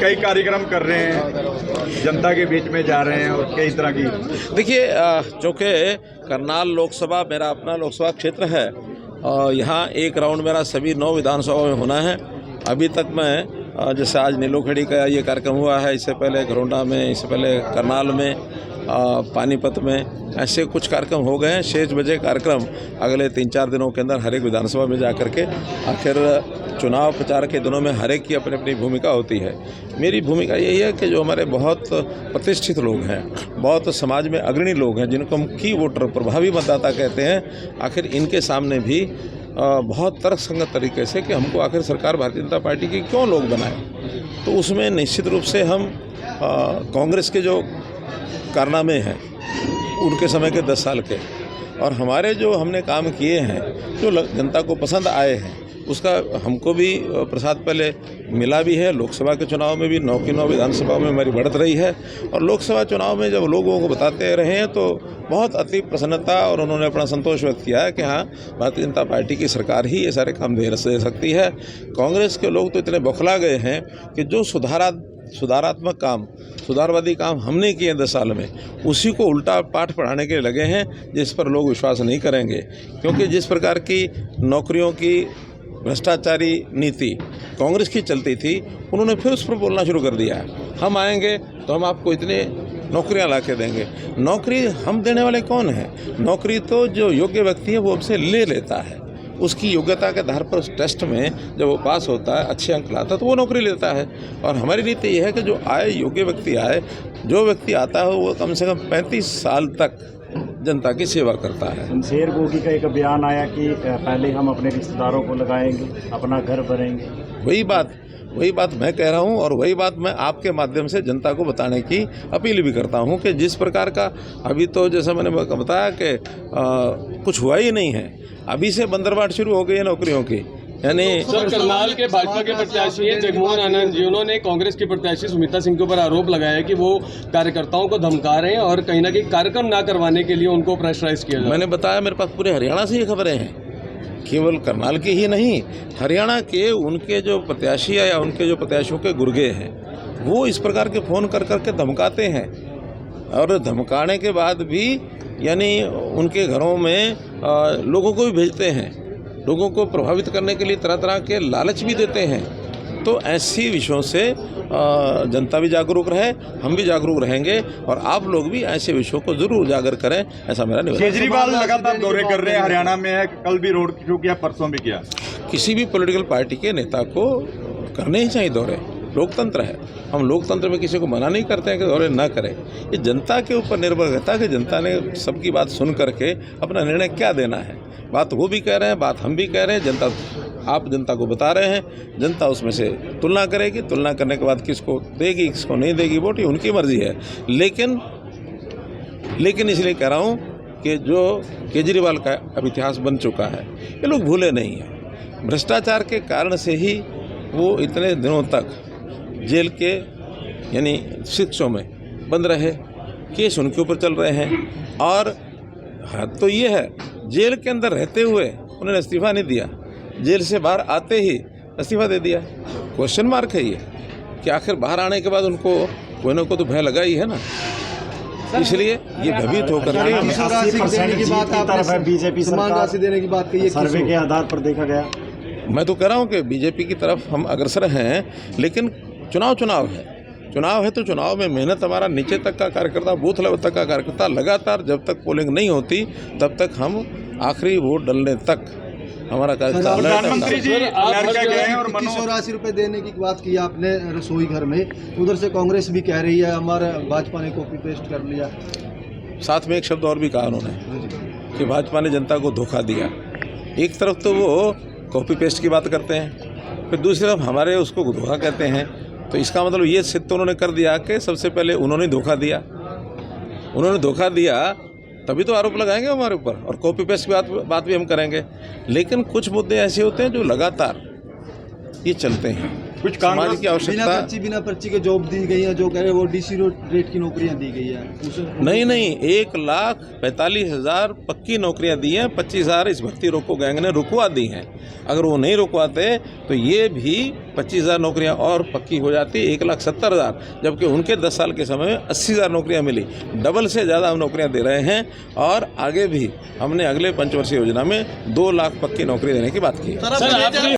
कई कार्यक्रम कर रहे हैं, जनता के बीच में जा रहे हैं और कई तरह की। देखिए, चूँकि करनाल लोकसभा मेरा अपना लोकसभा क्षेत्र है और यहाँ एक राउंड मेरा सभी 9 विधानसभा में होना है। अभी तक मैं जैसे आज नीलोखेड़ी का ये कार्यक्रम हुआ है, इससे पहले घरोंडा में, इससे पहले करनाल में, पानीपत में, ऐसे कुछ कार्यक्रम हो गए हैं। शेष बजे कार्यक्रम अगले 3-4 दिनों के अंदर हर एक विधानसभा में जा करके, आखिर चुनाव प्रचार के दिनों में हर एक की अपनी अपनी भूमिका होती है। मेरी भूमिका यही है कि जो हमारे बहुत प्रतिष्ठित लोग हैं, बहुत समाज में अग्रणी लोग हैं, जिनको हम की वोटर, प्रभावी मतदाता कहते हैं, आखिर इनके सामने भी बहुत तर्कसंगत तरीके से कि हमको आखिर सरकार भारतीय जनता पार्टी की क्यों लोग बनाए। तो उसमें निश्चित रूप से हम कांग्रेस के जो कारनामे हैं उनके समय के 10 साल के, और हमारे जो हमने काम किए हैं जो जनता को पसंद आए हैं, उसका हमको भी प्रसाद पहले मिला भी है। लोकसभा के चुनाव में भी 9 की 9 विधानसभा में हमारी बढ़त रही है, और लोकसभा चुनाव में जब लोगों को बताते रहे हैं तो बहुत अति प्रसन्नता और उन्होंने अपना संतोष व्यक्त किया है कि हाँ, भारतीय जनता पार्टी की सरकार ही ये सारे काम दे सकती है। कांग्रेस के लोग तो इतने बौखला गए हैं कि जो सुधारात्मक काम, सुधारवादी काम हमने किए 10 साल में, उसी को उल्टा पाठ पढ़ाने के लिए लगे हैं, जिस पर लोग विश्वास नहीं करेंगे। क्योंकि जिस प्रकार की नौकरियों की भ्रष्टाचारी नीति कांग्रेस की चलती थी, उन्होंने फिर उस पर बोलना शुरू कर दिया है। हम आएंगे तो हम आपको इतने नौकरियां ला के देंगे। नौकरी हम देने वाले कौन हैं? नौकरी तो जो योग्य व्यक्ति है वो हमसे ले लेता है। उसकी योग्यता के आधार पर उस टेस्ट में जब वो पास होता है, अच्छे अंक लाता है, तो वो नौकरी लेता है। और हमारी नीति ये है कि जो आए, योग्य व्यक्ति आए, जो व्यक्ति आता है वो कम से कम 35 साल तक जनता की सेवा करता है। शमशेर गोगी का एक बयान आया कि पहले हम अपने रिश्तेदारों को लगाएंगे, अपना घर भरेंगे। वही बात मैं कह रहा हूं, और वही बात मैं आपके माध्यम से जनता को बताने की अपील भी करता हूं कि जिस प्रकार का अभी तो जैसा मैंने बताया कि कुछ हुआ ही नहीं है, अभी से बंदरबाट शुरू हो गई है नौकरियों की। यानी सर, करनाल के भाजपा के प्रत्याशी हैं जगमोहन आनंद जी, उन्होंने कांग्रेस की प्रत्याशी सुमित्रा सिंह के ऊपर आरोप लगाया कि वो कार्यकर्ताओं को धमका रहे हैं और कहीं ना कहीं कार्यक्रम ना करवाने के लिए उनको प्रेशराइज किया जाए। मैंने बताया, मेरे पास पूरे हरियाणा से ये खबरें हैं, केवल करनाल की ही नहीं, हरियाणा के उनके जो प्रत्याशी या उनके जो प्रत्याशियों के गुर्गे हैं, वो इस प्रकार के फ़ोन कर करके धमकाते हैं, और धमकाने के बाद भी यानी उनके घरों में लोगों को भी भेजते हैं, लोगों को प्रभावित करने के लिए तरह तरह के लालच भी देते हैं। तो ऐसी विषयों से जनता भी जागरूक रहे, हम भी जागरूक रहेंगे, और आप लोग भी ऐसे विषयों को जरूर उजागर करें, ऐसा मेरा निवेदन। केजरीवाल लगातार दौरे कर रहे हैं, हरियाणा में है, कल भी रोड शो किया, परसों भी किया। किसी भी पॉलिटिकल पार्टी के नेता को करने ही चाहिए दौरे, लोकतंत्र है। हम लोकतंत्र में किसी को मना नहीं करते हैं कि दौरे ना करें। ये जनता के ऊपर निर्भर रहता है कि जनता ने सबकी बात सुन करके अपना निर्णय क्या देना है। बात वो भी कह रहे हैं, बात हम भी कह रहे हैं, जनता, आप जनता को बता रहे हैं, जनता उसमें से तुलना करेगी। तुलना करने के बाद किसको देगी, किसको नहीं देगी वोट, ये उनकी मर्जी है। लेकिन इसलिए कह रहा हूँ कि जो केजरीवाल का अब इतिहास बन चुका है, ये लोग भूले नहीं हैं। भ्रष्टाचार के कारण से ही वो इतने दिनों तक जेल के यानी शिक्षों में बंद रहे, केस उनके ऊपर चल रहे हैं। और तो ये है, जेल के अंदर रहते हुए उन्होंने इस्तीफा नहीं दिया, जेल से बाहर आते ही इस्तीफा दे दिया। क्वेश्चन मार्क है ये कि आखिर बाहर आने के बाद उनको कोई ना कोई तो भय लगा ही है ना, इसलिए ये भयभीत होकर बीजेपी सरकार देने की बात कही, सर्वे के आधार पर देखा गया। मैं तो कह रहा हूँ कि बीजेपी की तरफ हम अग्रसर हैं, लेकिन चुनाव है तो चुनाव में मेहनत, हमारा नीचे तक का कार्यकर्ता, बूथ लेवल तक का कार्यकर्ता लगातार जब तक पोलिंग नहीं होती तब तक हम आखिरी वोट डलने तक हमारा कार्यकर्ता। प्रधानमंत्री जी 84 रुपये देने की बात की आपने रसोई घर में, उधर से कांग्रेस भी कह रही है हमारा भाजपा ने कॉपी पेस्ट कर लिया। साथ में एक शब्द और भी कहा उन्होंने कि भाजपा ने जनता को धोखा दिया। एक तरफ तो वो कॉपी पेस्ट की बात करते हैं, फिर दूसरी तरफ हमारे उसको धोखा कहते हैं। तो इसका मतलब ये सिद्ध तो उन्होंने कर दिया कि सबसे पहले उन्होंने धोखा दिया, तभी तो आरोप लगाएंगे हमारे ऊपर, और कॉपी पेस्ट की बात भी हम करेंगे। लेकिन कुछ मुद्दे ऐसे होते हैं जो लगातार ये चलते हैं, कुछ समाज कांग्रेस की आवश्यकता बिना पर्ची के जॉब दी गई है, जो कह रहे हैं वो डीसी रेट की नौकरियां दी गई है नहीं 1,45,000 पक्की नौकरियां दी हैं, 25,000 इस भर्ती रोको गैंग ने रुकवा दी हैं। अगर वो नहीं रुकवाते तो ये भी 25,000 नौकरियां और पक्की हो जाती, 1,70,000, जबकि उनके 10 साल के समय में 80,000 नौकरियां मिली। डबल से ज़्यादा हम नौकरियां दे रहे हैं और आगे भी हमने अगले पंचवर्षीय योजना में 2 लाख पक्की नौकरी देने की बात की है।